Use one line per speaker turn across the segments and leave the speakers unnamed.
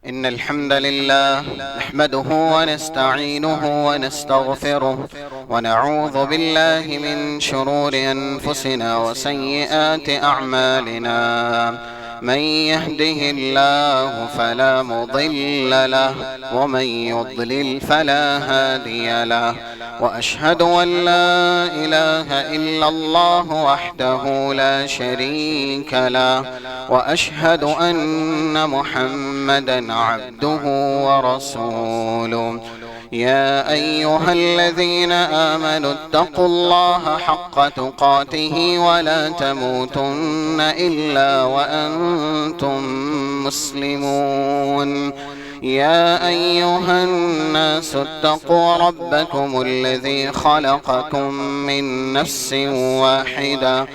إن الحمد لله نحمده ونستعينه ونستغفره ونعوذ بالله من شرور أنفسنا وسيئات أعمالنا. من يهده الله فلا مضل له ومن يضلل فلا هادي له، وأشهد أن لا إله إلا الله وحده لا شريك له، وأشهد أن محمدًا عبده ورسوله. يا أيها الذين آمنوا اتقوا الله حق تقاته ولا تموتن إلا وأنتم مسلمون. يا أيها الناس اتقوا ربكم الذي خلقكم من نفس واحدة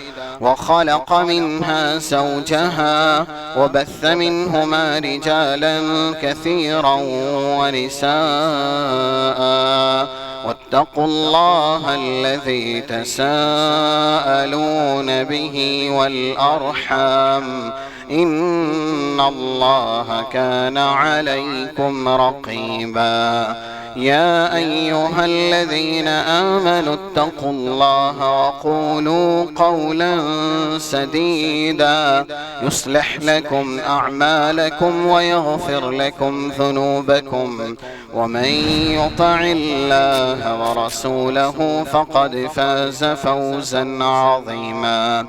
وخلق منها زوجها وبث منهما رجالا كثيرا ونساء، واتقوا الله الذي تساءلون به والأرحام، إن الله كان عليكم رقيبا. يا أيها الذين آمنوا اتقوا الله وقولوا قولا سديدا يصلح لكم أعمالكم ويغفر لكم ذنوبكم، ومن يطع الله ورسوله فقد فاز فوزا عظيما.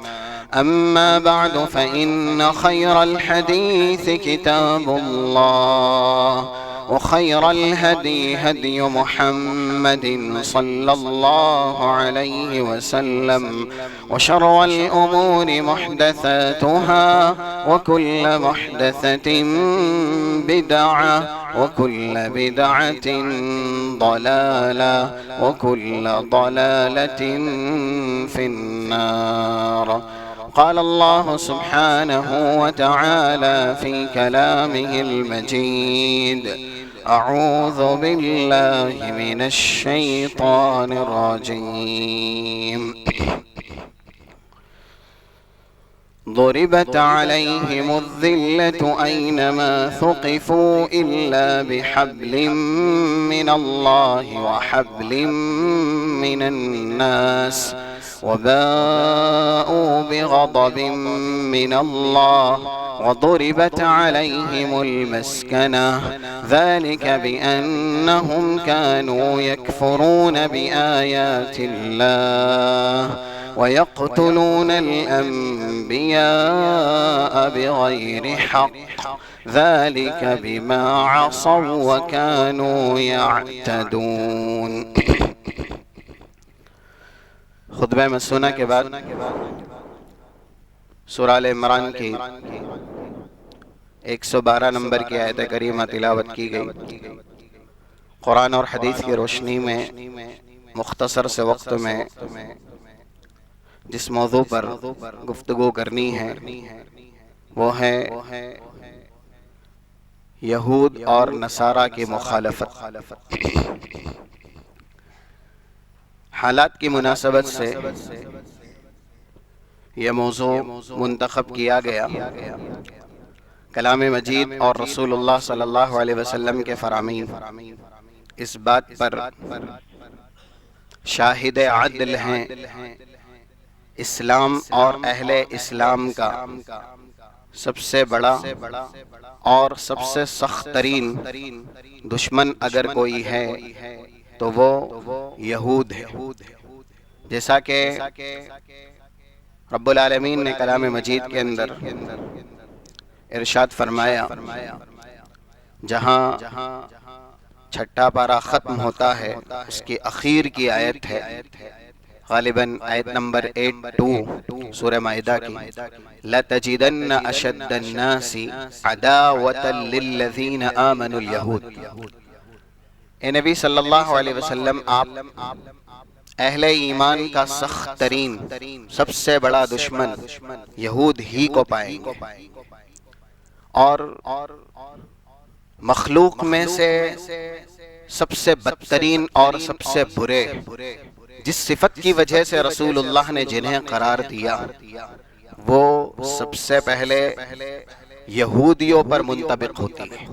أما بعد، فإن خير الحديث كتاب الله، وخير الهدي هدي محمد صلى الله عليه وسلم، وشر الأمور محدثاتها، وكل محدثة بدعة، وكل بدعة ضلالة، وكل ضلالة في النار. قال الله سبحانه وتعالى في كلامه المجيد: أعوذ بالله من الشيطان الرجيم. ضربت عليهم الذلة أينما ثقفوا إلا بحبل من الله وحبل من الناس، وباءوا بغضب من الله، وضربت عليهم المسكنة، ذلك بأنهم كانوا يكفرون بآيات الله ويقتلون الأنبياء بغير حق، ذلك بما عصوا وكانوا يعتدون۔ خطبہ مسونہ کے بعد سورہ آل عمران کی 112 نمبر کی آیت کریمہ تلاوت کی گئی۔ قرآن اور حدیث کی روشنی میں مختصر سے وقت میں جس موضوع پر گفتگو کرنی ہے وہ ہے یہود اور نصارہ کی مخالفت۔ حالات کی مناسبت سے یہ موضوع منتخب کیا گیا۔ کلام مجید اور رسول اللہ صلی اللہ علیہ وسلم کے فرامین اس بات پر شاہد عدل ہیں، اسلام اور اہل اسلام کا سب سے بڑا اور سب سے سخت ترین دشمن اگر کوئی ہے تو وہ یہود ہے۔ جیسا کہ رب العالمین نے کلام مجید کے اندر ارشاد فرمایا، جہاں چھٹا پارہ ختم ہوتا ہے اس کی اخیر کی آیت ہے غالباً آیت نمبر 82 سورہ مائدہ کی، لَتَجِدَنَّ أَشَدَّ النَّاسِ عَدَاوَةً لِلَّذِينَ آمَنُوا الْيَهُودِ۔ اے نبی صلی اللہ علیہ وسلم، آپ اہل ایمان کا سخت ترین سب سے بڑا دشمن یہود ہی کو پائیں گے، اور مخلوق میں سے سب سے بدترین اور سب سے برے جس صفت کی وجہ سے رسول اللہ نے جنہیں قرار دیا وہ سب سے پہلے یہودیوں پر منطبق ہوتی ہے۔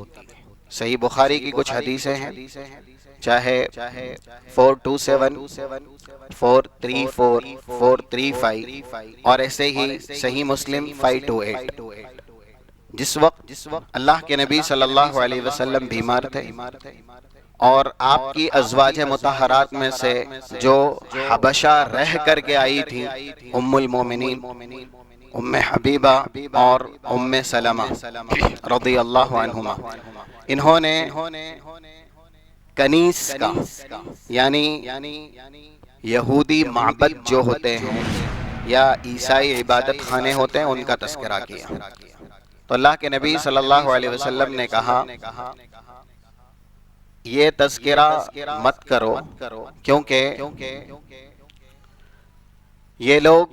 صحیح بخاری کی کچھ حدیثیں ہیں، چاہے 427 434 435 اور ایسے ہی صحیح مسلم 528۔ جس وقت اللہ کے نبی صلی اللہ علیہ وسلم بیمار تھے اور آپ کی ازواج مطہرات میں سے جو حبشہ رہ کر کے آئی تھی، ام المومنین ام حبیبہ اور ام سلمہ رضی اللہ عنہما، انہوں نے کنیس کا یعنی یہودی معبد جو ہوتے ہیں یا عیسائی عبادت خانے ہوتے ہیں ان کا تذکرہ کیا۔ تو اللہ کے نبی صلی اللہ علیہ وسلم نے کہا یہ تذکرہ مت کرو، کیونکہ یہ لوگ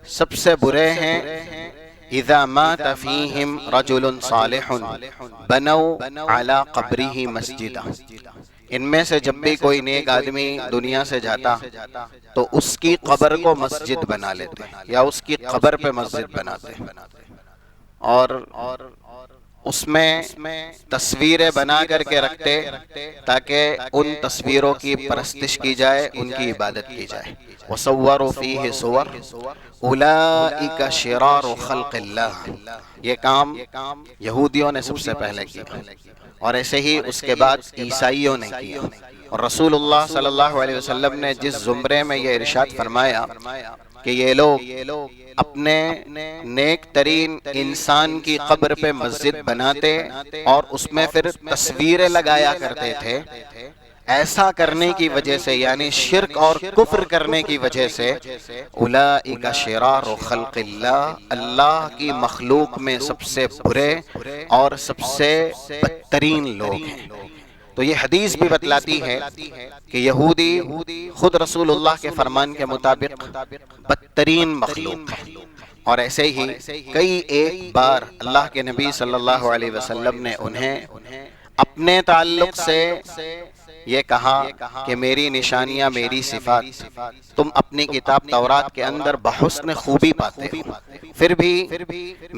سب سے برے ہیں۔ اذا مات فیہم رجل صالح بنوا علی قبرہ مسجدا، ان میں سے جب بھی کوئی نیک آدمی دنیا سے جاتا تو اس کی قبر کو مسجد بنا لیتے یا اس کی قبر پہ مسجد بناتے اور اس میں تصویریں بنا کر کے رکھتے تاکہ ان تصویروں کی پرستش کی جائے، ان کی عبادت کی جائے۔ وَصَوَّرُوا فِيهِ صُوَرَ أُولَئِكَ شِرَارُ خَلْقِ اللَّهِ، یہ کام یہودیوں نے سب سے پہلے کیا اور ایسے ہی اس کے بعد عیسائیوں نے کیا۔ اور رسول اللہ صلی اللہ علیہ وسلم نے جس زمرے میں یہ ارشاد فرمایا کہ یہ لوگ اپنے نیک ترین انسان کی قبر پہ مسجد بناتے اور اس میں پھر تصویریں لگایا کرتے تھے، ایسا کرنے کی وجہ سے یعنی شرک اور کفر کرنے کی وجہ سے اولئک شرار خلق اللہ، اللہ کی مخلوق میں سب سے برے اور سب سے بدترین لوگ ہیں۔ تو یہ حدیث بھی بتلاتی ہے کہ یہودی خود رسول اللہ کے فرمان کے مطابق بدترین مخلوق ہے، اور ایسے ہی کئی ایک بار اللہ کے نبی صلی اللہ علیہ وسلم نے انہیں اپنے تعلق سے یہ کہا کہ میری نشانیاں، میری صفات تم اپنی کتاب تورات کے اندر بحسن خوبی پاتے ہو، پھر بھی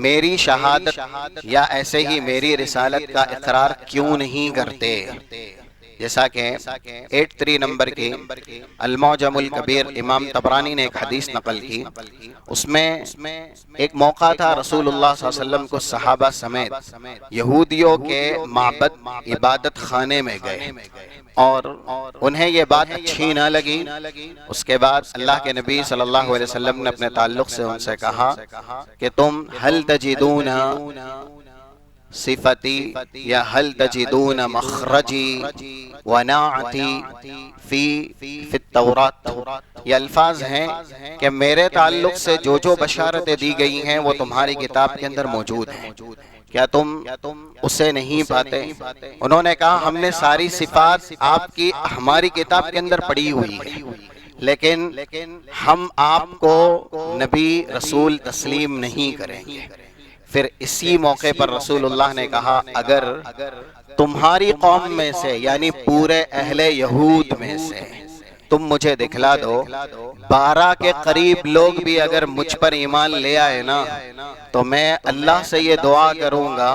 میری شہادت یا ایسے ہی میری رسالت کا اقرار کیوں نہیں کرتے؟ جیسا کہ 83 نمبر کی المعجم الکبیر امام طبرانی نے ایک حدیث نقل کی، اس میں ایک موقع تھا رسول اللہ صلی اللہ علیہ وسلم کو صحابہ سمیت یہودیوں کے معبد عبادت خانے میں گئے اور انہیں یہ بات اچھی نہ لگی۔ اس کے بعد اللہ کے نبی صلی اللہ علیہ وسلم نے اپنے تعلق سے ان سے کہا کہ تم هل تجدون صفتی یا هل تجدون مخرجی وناعتی فی التورات، یہ الفاظ ہیں کہ میرے تعلق سے جو جو بشارتیں دی گئی ہیں وہ تمہاری کتاب کے اندر موجود ہیں، کیا تم اسے نہیں پاتے؟ انہوں نے کہا ہم نے ساری صفات آپ کی ہماری کتاب کے اندر پڑھی ہوئی ہے، لیکن ہم آپ کو نبی رسول تسلیم نہیں کریں گے۔ پھر اسی موقع پر رسول اللہ نے کہا اگر تمہاری قوم میں سے یعنی پورے اہل یہود میں سے تم مجھے دکھلا دو 12 کے قریب لوگ بھی اگر مجھ پر ایمان لے آئے نا تو میں اللہ سے یہ دعا کروں گا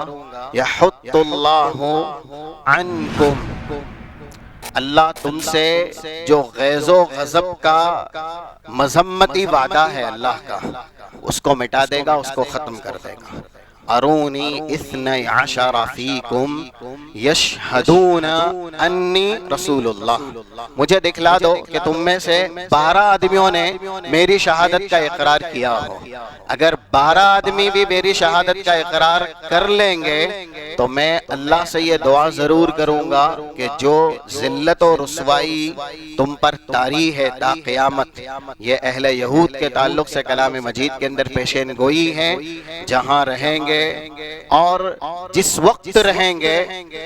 یحط اللہ عنکم، اللہ تم سے جو غیظ و غضب کا مذمتی وعدہ ہے اللہ کا اس کو مٹا دے گا، اس کو ختم کر دے گا۔ ارونی 12 فیکم یشہدون انی رسول اللہ، مجھے دکھلا دو کہ تم میں سے 12 آدمیوں نے میری شہادت کا اقرار کیا ہو۔ اگر 12 آدمی بھی میری شہادت کا اقرار کر لیں گے تو میں اللہ سے یہ دعا ضرور کروں گا کہ جو ذلت و رسوائی تم پر طاری ہے تا قیامت، یہ اہل یہود کے تعلق سے کلام مجید کے اندر پیشین گوئی ہے، جہاں رہیں گے اور جس وقت رہیں گے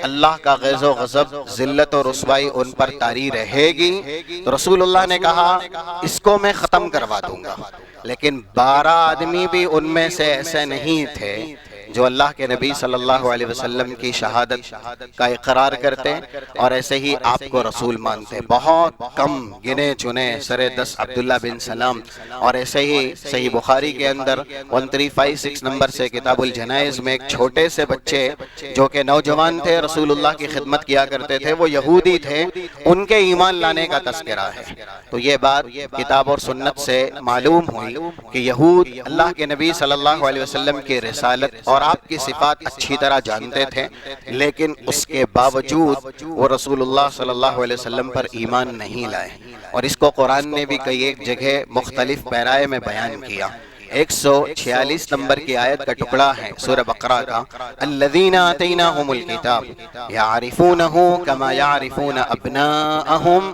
اللہ کا غیظ و غضب، ذلت و رسوائی ان پر طاری رہے گی۔ تو رسول اللہ نے کہا اس کو میں ختم کروا دوں گا، لیکن 12 آدمی بھی ان میں سے ایسے نہیں تھے جو اللہ کے نبی صلی اللہ علیہ وسلم کی شہادت کا اقرار کرتے اور ایسے ہی آپ کو رسول مانتے. بہت کم گنے چنے سر 10 عبداللہ بن سلام. اور ایسے ہی صحیح بخاری کے اندر 1356 نمبر سے کتاب الجنائز میں ایک چھوٹے سے بچے جو کہ نوجوان تھے، رسول اللہ کی خدمت کیا کرتے تھے، وہ یہودی تھے، ان کے ایمان لانے کا تذکرہ ہے. تو یہ بات کتاب اور سنت سے معلوم ہوئی کہ یہود اللہ کے نبی صلی اللہ علیہ وسلم کی رسالت اور آپ کی صفات اچھی طرح جانتے تھے، لیکن اس کے باوجود وہ رسول اللہ صلی اللہ علیہ وسلم پر ایمان نہیں لائے. اور اس کو قرآن نے بھی کئی ایک جگہ مختلف پیرائے میں بیان کیا. 146 نمبر کی آیت کا ٹکڑا ہے سورہ بقرہ کا، الذین آتیناہم الکتاب یعرفونہ کما یعرفون ابناءہم.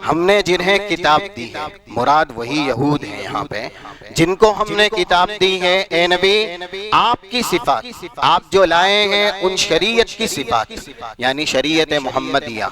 ہم نے جنہیں کتاب دی ہے، مراد وہی یہود ہیں یہاں پہ، جن کو ہم نے کتاب دی ہے اے نبی آپ کی صفات، آپ جو لائے ہیں ان شریعت کی صفات، یعنی شریعت محمدیہ،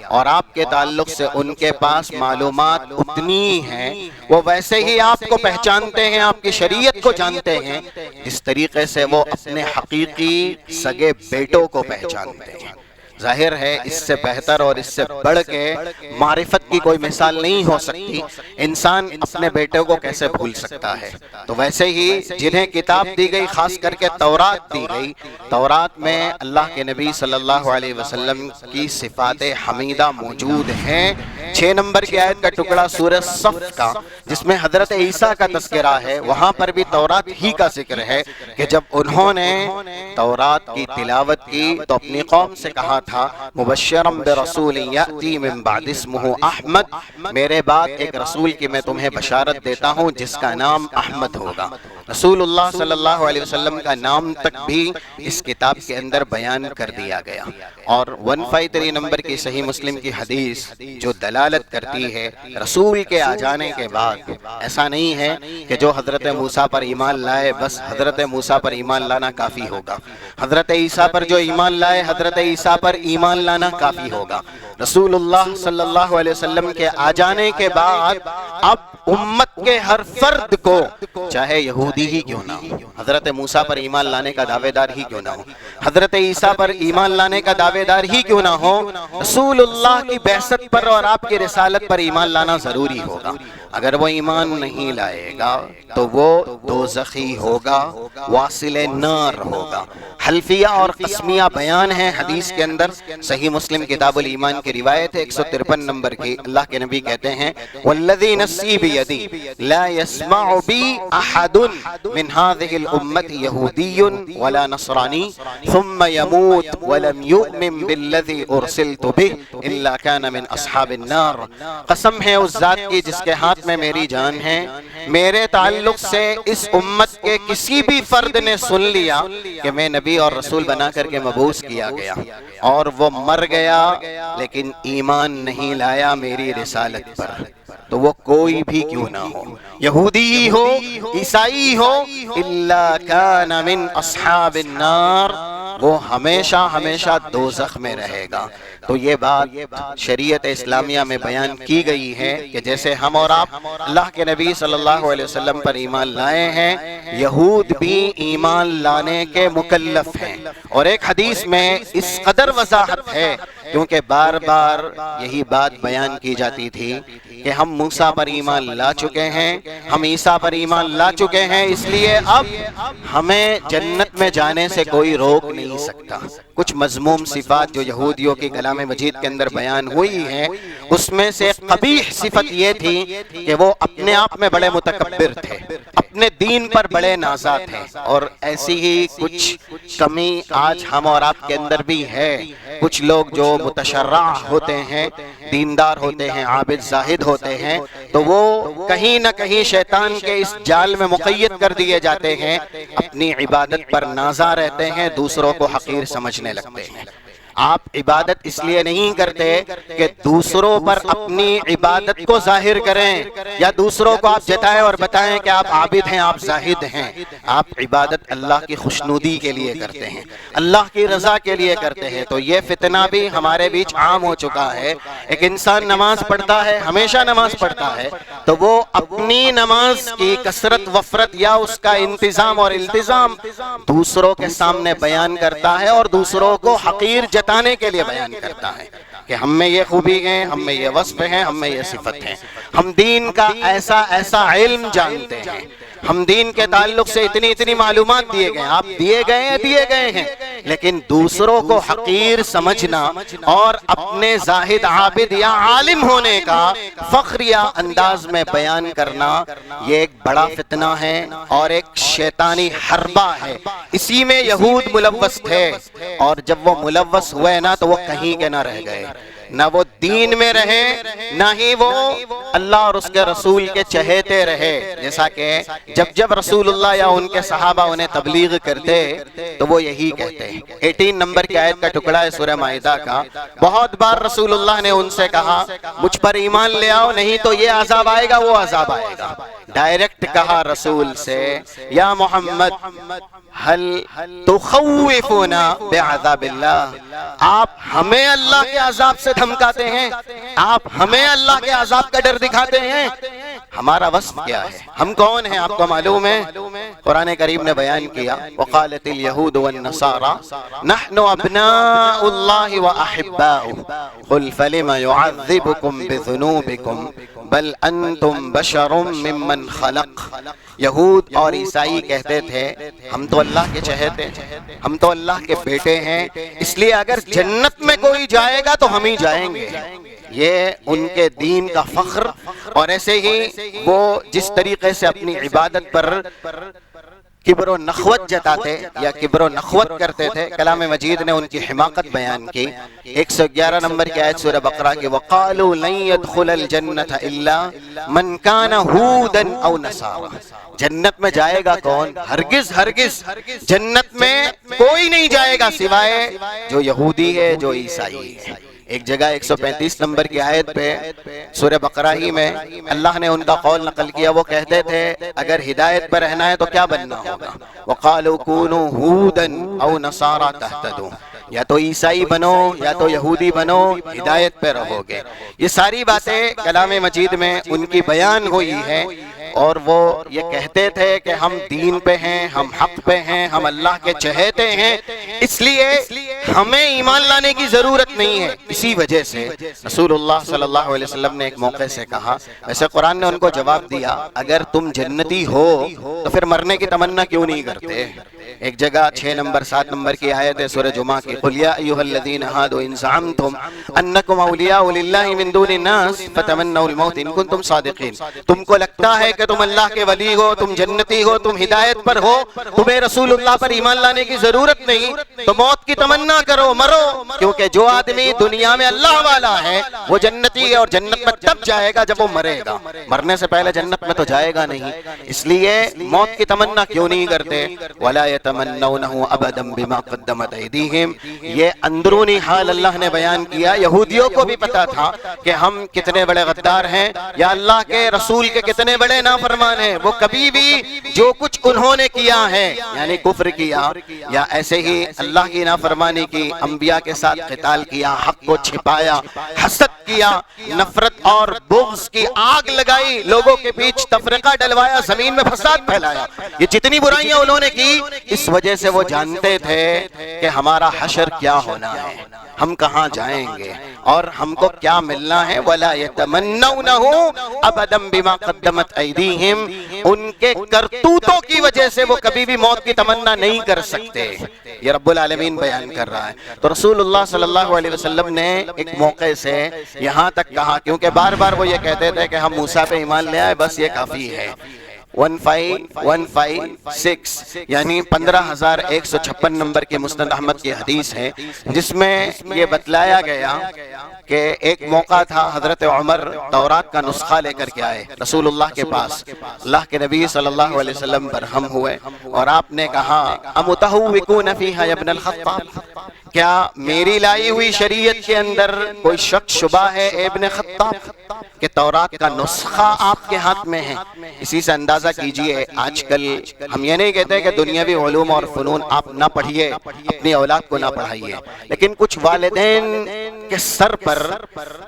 اور آپ کے تعلق سے ان کے پاس معلومات اتنی ہیں، وہ ویسے ہی آپ کو پہچانتے ہیں، آپ کی شریعت کو جانتے ہیں جس طریقے سے وہ اپنے حقیقی سگے بیٹوں کو پہچانتے ہیں. ظاہر ہے اس سے بہتر اور اس سے بڑھ کے معرفت کی کوئی مثال نہیں ہو سکتی. انسان اپنے بیٹے کو کیسے بھول سکتا ہے؟ تو ویسے ہی جنہیں کتاب دی گئی، خاص کر کے تورات دی گئی، تورات میں اللہ کے نبی صلی اللہ علیہ وسلم کی صفات حمیدہ موجود ہیں. 6 نمبر کی آیت کا ٹکڑا سورہ صف کا، جس میں حضرت عیسیٰ کا تذکرہ ہے، وہاں پر بھی تورات ہی کا ذکر ہے کہ جب انہوں نے تورات کی تلاوت کی تو اپنی قوم سے کہا تھا مبشرم برسول یأتی من بعد اسمہ احمد، میرے بعد ایک رسول کی میں تمہیں بشارت دیتا ہوں جس کا نام احمد ہوگا. رسول اللہ صلی اللہ علیہ وسلم کا نام تک بھی اس کتاب کے اندر بیان کر دیا گیا. اور 153 نمبر کی صحیح مسلم کی حدیث جو دلالت کرتی ہے رسول کے آ جانے کے بعد ایسا نہیں ہے کہ جو حضرت موسیٰ پر ایمان لائے بس حضرت موسیٰ پر ایمان لانا کافی ہوگا، حضرت عیسیٰ پر جو ایمان لائے حضرت عیسیٰ پر ایمان لانا کافی ہوگا. رسول اللہ صلی اللہ علیہ وسلم کے آ جانے کے بعد اب امت کے ہر فرد کو، چاہے یہودی ہی کیوں نہ ہو، حضرت موسیٰ پر ایمان لانے کا دعوے دار ہی کیوں نہ ہو، حضرت عیسیٰ پر ایمان لانے کا دعوے دار ہی کیوں نہ ہو، رسول اللہ کی بعثت پر اور آپ کی رسالت پر ایمان لانا ضروری ہوگا. اگر وہ ایمان نہیں لائے گا تو وہ دوزخی ہوگا، واصل نار ہوگا. حلفیہ اور قسمیہ بیان ہے حدیث کے اندر. صحیح مسلم کتاب الایمان کی روایت ہے 153 نمبر کی. اللہ کے نبی کہتے ہیں والذی نفسی بیدی لا يسمع بی احد من هذه الامة یہودی ولا نصرانی ثم يموت ولم يؤمن بالذی ارسلت به الا كان من اصحاب النار. قسم ہے اس ذات کی جس کے ہاتھ میں میری جان ہے، میرے تعلق سے اس امت کے کسی بھی فرد نے سن لیا کہ میں نبی اور رسول بنا کر کے مبعوث کیا گیا اور وہ مر گیا لیکن ایمان نہیں لایا میری رسالت پر، تو وہ کوئی بھی کیوں نہ ہو، یہودی ہو عیسائی ہو، الا کان من اصحاب النار، وہ ہمیشہ ہمیشہ دوزخ میں رہے گا. تو یہ بات شریعت اسلامیہ میں بیان کی گئی ہے کہ جیسے ہم اور آپ اللہ کے نبی صلی اللہ علیہ وسلم پر ایمان لائے ہیں، یہود بھی ایمان لانے کے مکلف ہیں. اور ایک حدیث میں اس قدر وضاحت ہے کیونکہ بار بار یہی بات بیان کی جاتی تھی کہ ہم موسیٰ پر ایمان لا چکے ہیں، ہم عیسیٰ پر ایمان لا چکے ہیں، اس لیے اب ہمیں جنت میں جانے سے کوئی روک نہیں سکتا. کچھ مذموم صفات جو یہودیوں کی کلام مجید کے اندر بیان ہوئی ہیں، اس میں سے قبیح صفت یہ تھی کہ وہ اپنے آپ میں بڑے متکبر تھے، اپنے دین پر بڑے نازا تھے. اور ایسی ہی کچھ کمی آج ہم اور آپ کے اندر بھی ہے. کچھ لوگ جو متشرع ہوتے ہیں، دیندار ہوتے ہیں، عابد زاہد ہوتے ہیں، تو وہ کہیں نہ کہیں شیطان کے اس جال میں مقید کر دیے جاتے ہیں، اپنی عبادت پر نازا رہتے ہیں، دوسروں کو حقیر سمجھنے لگتے ہیں. آپ عبادت اس لیے نہیں کرتے کہ دوسروں پر اپنی عبادت کو ظاہر کریں یا دوسروں کو آپ جتائیں اور بتائیں کہ آپ عابد ہیں، آپ زاہد ہیں۔ آپ عبادت اللہ کی خوشنودی کے لیے کرتے ہیں، اللہ کی رضا کے لیے کرتے ہیں۔ تو یہ فتنہ بھی ہمارے بیچ عام ہو چکا ہے۔ ایک انسان نماز پڑھتا ہے، ہمیشہ نماز پڑھتا ہے، تو وہ اپنی نماز کی کثرت وفرت یا اس کا انتظام اور التزام دوسروں کے سامنے بیان کرتا ہے اور دوسروں کو حقیر جتانے کے لیے بیان کرتا ہے کہ ہم میں یہ خوبی ہے، ہم میں یہ وصف ہے، ہم میں یہ صفت ہے، ہم دین کا ایسا ایسا علم جانتے ہیں، ہم دین کے تعلق سے اتنی معلومات دیے گئے ہیں۔ آپ دیے گئے ہیں، لیکن دوسروں کو حقیر سمجھنا اور اپنے زاہد عابد یا عالم ہونے کا فخریہ انداز میں بیان کرنا، یہ ایک بڑا فتنہ ہے اور ایک شیطانی حربہ ہے۔ اسی میں یہود ملوث تھے، اور جب وہ ملوث ہوئے نا تو وہ کہیں کے نہ رہ گئے، نہ وہ دین میں رہے، نہ ہی وہ اللہ اور اس کے رسول کے چہیتے رہے۔ جیسا کہ جب رسول اللہ یا ان کے صحابہ انہیں تبلیغ کرتے تو وہ یہی کہتے ہیں۔ 18 نمبر کی آیت کا ٹکڑا ہے سورہ مائدہ کا۔ بہت بار رسول اللہ نے ان سے کہا مجھ پر ایمان لے آؤ، نہیں تو یہ عذاب آئے گا، وہ عذاب آئے گا۔ ڈائریکٹ کہا رسول سے، یا محمد حل تخوفنا بعذاب اللہ، آپ ہمیں اللہ کے عذاب سے دھمکاتے ہیں، آپ ہمیں اللہ کے عذاب کا ڈر دکھاتے ہیں۔ ہمارا وصف کیا ہے، ہم کون ہیں آپ کو معلوم ہے؟ قرآن کریم نے بیان کیا، وقالت اليہود والنصارى نحن ابناء اللہ واحباؤہ قل فلم يعذبكم بذنوبكم بل انتم بشر ممن خلق۔ یہود اور عیسائی کہتے تھے ہم تو اللہ کے چہیتے ہیں، ہم تو اللہ کے بیٹے ہیں، اس لیے اگر جنت میں کوئی جائے گا تو ہم ہی جائیں گے۔ یہ ان کے دین کا فخر، اور ایسے ہی وہ جس طریقے سے اپنی عبادت پر کبر و نخوت جتاتے یا کبر و نخوت کرتے تھے، کلام مجید نے ان کی حماقت بیان کی۔ 111 نمبر کی آیت سورہ بقرہ کی، وَقَالُوا لَن يَدْخُلَ الْجَنَّةَ إِلَّا مَنْ كَانَ هُودًا أَوْ نَصَارَىٰ۔ جنت میں جائے گا کون؟ ہرگز جنت میں کوئی نہیں جائے گا سوائے جو یہودی ہے، جو عیسائی ہے۔ ایک جگہ 135 نمبر کی آیت پہ سورہ بقرہ ہی میں اللہ نے ان کا قول نقل کیا، وہ کہتے تھے اگر ہدایت پر رہنا ہے تو کیا بننا ہوگا؟ وَقَالُوا كُونُوا هُودًا أَوْ نَصَارَىٰ تَهْتَدُوا، یا تو عیسائی بنو یا تو یہودی بنو، ہدایت پہ رہو گے۔ یہ ساری باتیں کلام مجید میں ان کی بیان ہوئی ہے، اور وہ یہ کہتے تھے کہ ہم دین پہ ہیں، ہم حق پہ ہیں، ہم اللہ کے چہیتے ہیں، اس لیے ہمیں ایمان لانے کی ضرورت نہیں ہے۔ اسی وجہ سے رسول اللہ صلی اللہ علیہ وسلم نے ایک موقع سے کہا، ویسے قرآن نے ان کو جواب دیا اگر تم جنتی ہو تو پھر مرنے کی تمنا کیوں نہیں کرتے؟ ایک جگہ 6 نمبر 7 نمبر کی آیت ہے سورہ جمعہ کی، قُلْ يَا أَيُّهَا الَّذِينَ هَادُوا إِن زَعَمْتُمْ أَنَّكُمْ أَوْلِيَاءُ لِلَّهِ مِن دُونِ النَّاسِ فَتَمَنَّوُا الْمَوْتَ إِن كُنتُمْ صَادِقِينَ۔ تم کو لگتا ہے کہ تم اللہ کے ولی ہو، تم جنتی ہو، تم ہدایت پر ہو، تمہیں رسول اللہ پر ایمان لانے کی ضرورت نہیں، تو موت کی تمنا کرو، مرو، کیونکہ جو آدمی دنیا میں اللہ والا ہے وہ جنتی ہے، اور جنت میں تب جائے گا جب وہ مرے گا، مرنے سے پہلے جنت میں تو جائے گا نہیں۔ اس لیے موت کی تمنا کیوں نہیں کرتے؟ وَلَا يَتَمَنَّوْنَهُ أَبَدًا بِمَا قَدَّمَتْ أَيْدِيهِمْ۔ یہ اندرونی حال اللہ نے بیان کیا۔ یہودیوں کو بھی پتا تھا کہ ہم کتنے بڑے غدار ہیں یا اللہ کے رسول کے کتنے بڑے نافرمان ہیں، وہ کبھی بھی جو کچھ انہوں نے کیا ہے یعنی کفر کیا یا ایسے ہی اللہ کی نافرمانی کی، انبیاء کے ساتھ قتال کیا، حق کو چھپایا، حسد کیا، نفرت اور بغض کی آگ لگائی، لوگوں کے بیچ تفرقہ ڈلوایا، زمین میں فساد پھیلایا، یہ جتنی برائیاں انہوں نے کی، اس وجہ سے وہ جانتے تھے کہ ہمارا حشر کیا ہونا ہے، ہم کہاں جائیں گے اور ہم کو کیا ملنا ہے۔ وَلَا يَتَمَنَّوْنَهُ أَبَدًا بِمَا قَدَّمَتْ أَيْدِيهِمْ، ان کے کرتوتوں کی وجہ سے وہ کبھی بھی موت کی تمنا نہیں کر سکتے۔ یہ رب العالمین بیان کر رہا ہے۔ تو رسول اللہ صلی اللہ علیہ وسلم نے ایک موقع سے یہاں تک کہا، کیونکہ بار بار وہ یہ کہتے تھے کہ ہم موسیٰ پہ ایمان لے آئے، بس یہ کافی ہے۔ 1556 یعنی 15156 نمبر کی مسند احمد کی حدیث ہے، جس میں یہ بتلایا گیا کہ ایک موقع تھا حضرت عمر تورات کا نسخہ لے کر کے آئے رسول اللہ کے پاس، اللہ کے نبی صلی اللہ علیہ وسلم برہم ہوئے اور آپ نے کہا امتہوکون فیہا یا ابن الخطاب، کیا میری لائی ہوئی شریعت کے اندر کوئی شک شبہ ہے ابن خطاب کہ تورات کا نسخہ آپ کے ہاتھ میں ہے؟ اسی سے اندازہ کیجئے آج کل ہم یہ نہیں کہتے کہ دنیاوی علوم اور فنون آپ نہ پڑھیے، اپنی اولاد کو نہ پڑھائیے، لیکن کچھ والدین کے سر پر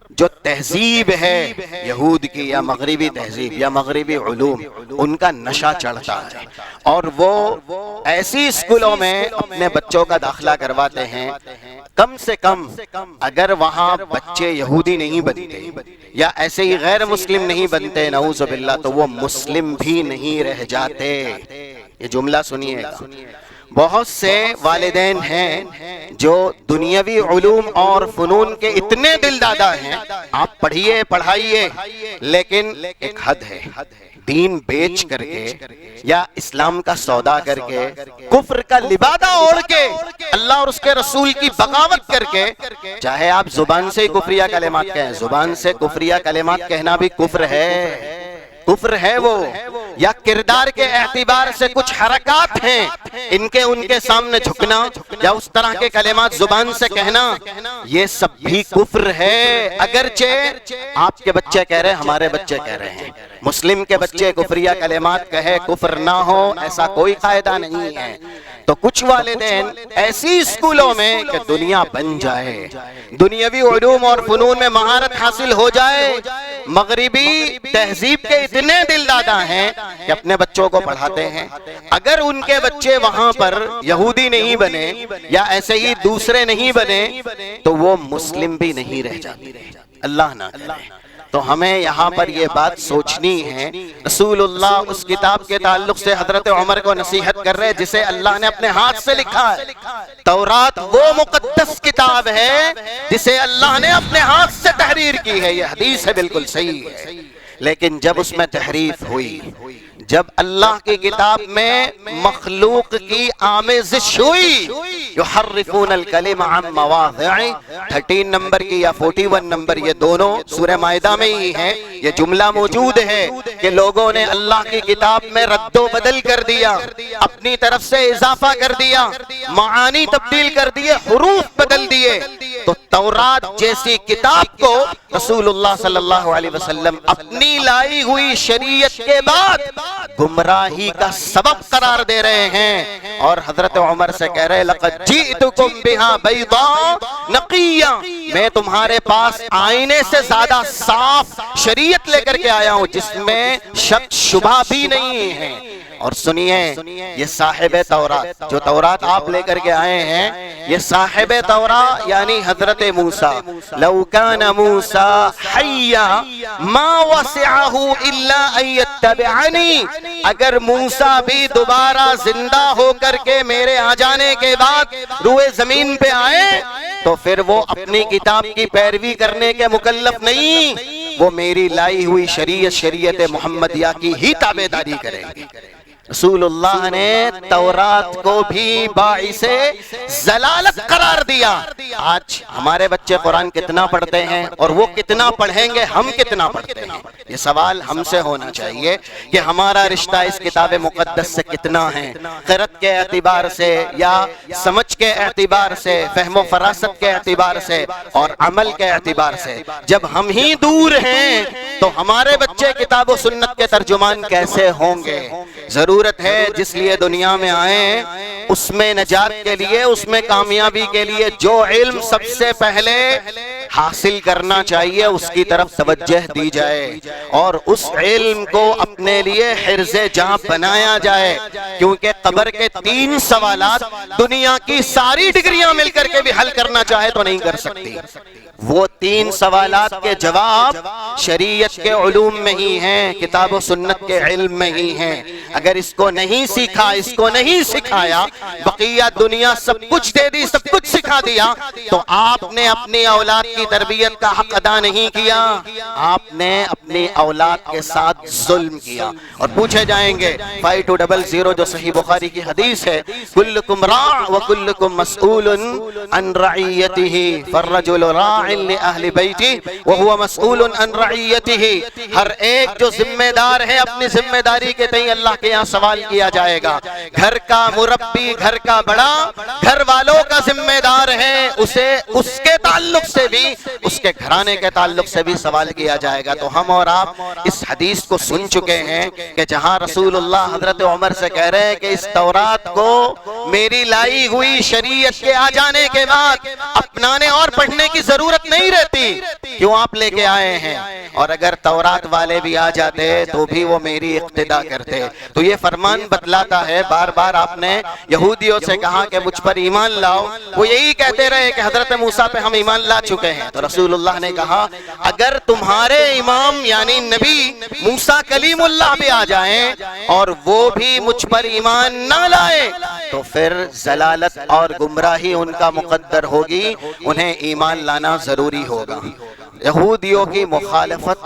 جو تہذیب ہے یہود کی یا مغربی تہذیب یا مغربی علوم، ان کا نشہ چڑھتا ہے، اور وہ ایسی اسکولوں میں اپنے بچوں کا داخلہ کرواتے ہیں، کم سے کم اگر وہاں بچے یہودی نہیں بنتے یا ایسے ہی غیر مسلم نہیں بنتے نعوذ باللہ، تو وہ مسلم بھی نہیں رہ جاتے۔ یہ جملہ سنیے گا، بہت سے والدین ہیں جو دنیاوی علوم اور فنون کے اتنے دل دادا ہیں، آپ پڑھیے پڑھائیے، لیکن ایک حد ہے، دین بیچ کر کے یا اسلام کا سودا کر کے، کفر کا لبادہ اوڑھ کے، اللہ اور اس کے رسول کی بغاوت کر کے، چاہے آپ زبان سے ہی کفریہ کلمات کہیں، زبان سے کفریہ کلمات کہنا بھی کفر ہے، کفر ہے وہ، یا کردار کے اعتبار سے کچھ حرکات ہیں ان کے سامنے جھکنا یا اس طرح کے کلمات زبان سے کہنا، یہ سب بھی کفر ہے۔ اگرچہ آپ کے بچے کہہ رہے ہیں، ہمارے بچے کہہ رہے ہیں، مسلم کے بچے کفریہ کلمات کہے کفر نہ ہو، ایسا کوئی قاعدہ نہیں ہے۔ تو کچھ والدین ایسی اسکولوں میں کہ دنیا بن جائے، دنیاوی علوم اور فنون میں مہارت حاصل ہو جائے، مغربی تہذیب کے اتنے دل دادا ہیں کہ اپنے بچوں کو پڑھاتے ہیں، اگر ان کے بچے وہاں پر یہودی نہیں بنے یا ایسے ہی دوسرے نہیں بنے تو وہ مسلم بھی نہیں رہ جاتے، اللہ نہ کرے۔ تو ہمیں یہاں پر یہ بات سوچنی ہے، رسول اللہ اس کتاب کے تعلق سے حضرت عمر کو نصیحت کر رہے جسے اللہ نے اپنے ہاتھ سے لکھا ہے۔ تورات وہ مقدس کتاب ہے جسے اللہ نے اپنے ہاتھ سے تحریر کی ہے، یہ حدیث ہے، بالکل صحیح ہے، لیکن جب اس میں تحریف ہوئی، جب اللہ کی کتاب میں مخلوق کی آمیزش ہوئی، یحرفون الکلم عن مواضعہ، 13 نمبر کی یا 41 نمبر، یہ دونوں سورہ مائدہ میں ہی ہیں، یہ جملہ موجود ہے کہ لوگوں نے اللہ کی کتاب میں رد و بدل کر دیا، اپنی طرف سے اضافہ کر دیا، معانی تبدیل کر دیے، حروف بدل دیے، تو تورات جیسی کتاب کو رسول اللہ صلی اللہ علیہ وسلم اپنی لائی ہوئی شریعت کے بعد گمراہی کا سبب قرار دے رہے ہیں، اور حضرت عمر سے کہہ رہے لقد جئتکم بہا بیضاء نقیہ، میں تمہارے پاس آئینے سے زیادہ صاف شریعت لے کر کے آیا ہوں جس میں شک شبہ بھی نہیں ہے۔ اور سنیے، یہ صاحب تورات، جو تورات آپ لے کر کے آئے ہیں، یہ صاحب تورات یعنی حضرت موسیٰ، لو کان موسیٰ حیا ما وسعہ الا ان یتبعنی، اگر موسیٰ بھی دوبارہ زندہ ہو کر کے میرے آ جانے کے بعد روئے زمین پہ آئے تو پھر وہ اپنی کتاب کی پیروی کرنے کے مکلف نہیں، وہ میری لائی ہوئی شریعت محمدیہ کی ہی تابعداری کریں گے۔ رسول اللہ نے تورات کو بھی باعث ضلالت قرار دیا۔ آج ہمارے بچے قرآن کتنا پڑھتے ہیں اور وہ کتنا پڑھیں گے، ہم کتنا پڑھتے ہیں؟ یہ سوال ہم سے ہونا چاہیے کہ ہمارا رشتہ اس کتاب مقدس سے کتنا ہے، قرأت کے اعتبار سے یا سمجھ کے اعتبار سے، فہم و فراست کے اعتبار سے اور عمل کے اعتبار سے۔ جب ہم ہی دور ہیں تو ہمارے بچے کتاب و سنت کے ترجمان کیسے ہوں گے؟ ضرورت ہے جس لیے دنیا میں آئیں، اس میں نجات کے لیے، اس میں کامیابی کے لیے جو علم سب سے پہلے حاصل کرنا چاہیے اس کی طرف توجہ دی جائے اور اس علم کو اپنے لیے حرز جاں بنایا جائے، کیونکہ قبر کے 3 سوالات دنیا کی ساری ڈگریاں مل کر کے بھی حل کرنا چاہے تو نہیں کر سکتی۔ وہ 3 سوالات کے جواب شریعت کے علوم میں ہی ہیں، کتاب و سنت کے علم میں ہی ہیں۔ اگر اس کو نہیں سیکھا، اس کو نہیں سکھایا، بقیہ دنیا سب کچھ دے دی، سب کچھ سکھا دیا، تو آپ نے اپنی اولاد کی تربیت کا حق ادا نہیں کیا، آپ نے اپنی اولاد کے ساتھ ظلم کیا۔ اور پوچھے جائیں گے 5200 جو صحیح بخاری کی حدیث ہے، کلکم راع وکلکم مسئول عن رعیتہ، فالرجل راع لأہل بیتہ وہو مسئول عن رعیتہ، ہر ایک جو ذمہ دار ہے اپنی ذمہ داری کے تئیں اللہ کے یہاں سوال کیا جائے گا۔ گھر کا مربی، گھر کا بڑا، گھر والوں کا ذمہ دار ہیں اسے اس کے تعلق سے بھی، اس کے گھرانے کے تعلق سے بھی سوال کیا جائے گا۔ تو ہم اور آپ اس حدیث کو سن چکے ہیں کہ جہاں رسول اللہ حضرت عمر سے کہہ رہے ہیں کہ اس تورات کو میری لائی ہوئی شریعت کے آ جانے کے بعد اپنانے اور پڑھنے کی ضرورت نہیں رہتی، کیوں آپ لے کے آئے ہیں؟ اور اگر تورات والے بھی آ جاتے تو بھی وہ میری اقتدا کرتے۔ تو یہ فرمان بتلاتا ہے، بار بار آپ نے یہودیوں سے کہا کہ مجھ پر ایمان لاؤ، وہ یہی کہتے رہے کہ حضرت موسیٰ پہ ہم ایمان لا چکے ہیں۔ تو رسول اللہ نے کہا اگر تمہارے امام یعنی نبی موسیٰ کلیم اللہ بھی آ جائیں اور وہ بھی مجھ پر ایمان نہ لائے تو پھر ضلالت اور گمراہی ان کا مقدر ہوگی، انہیں ایمان لانا ضروری ہوگا۔ یہودیوں کی مخالفت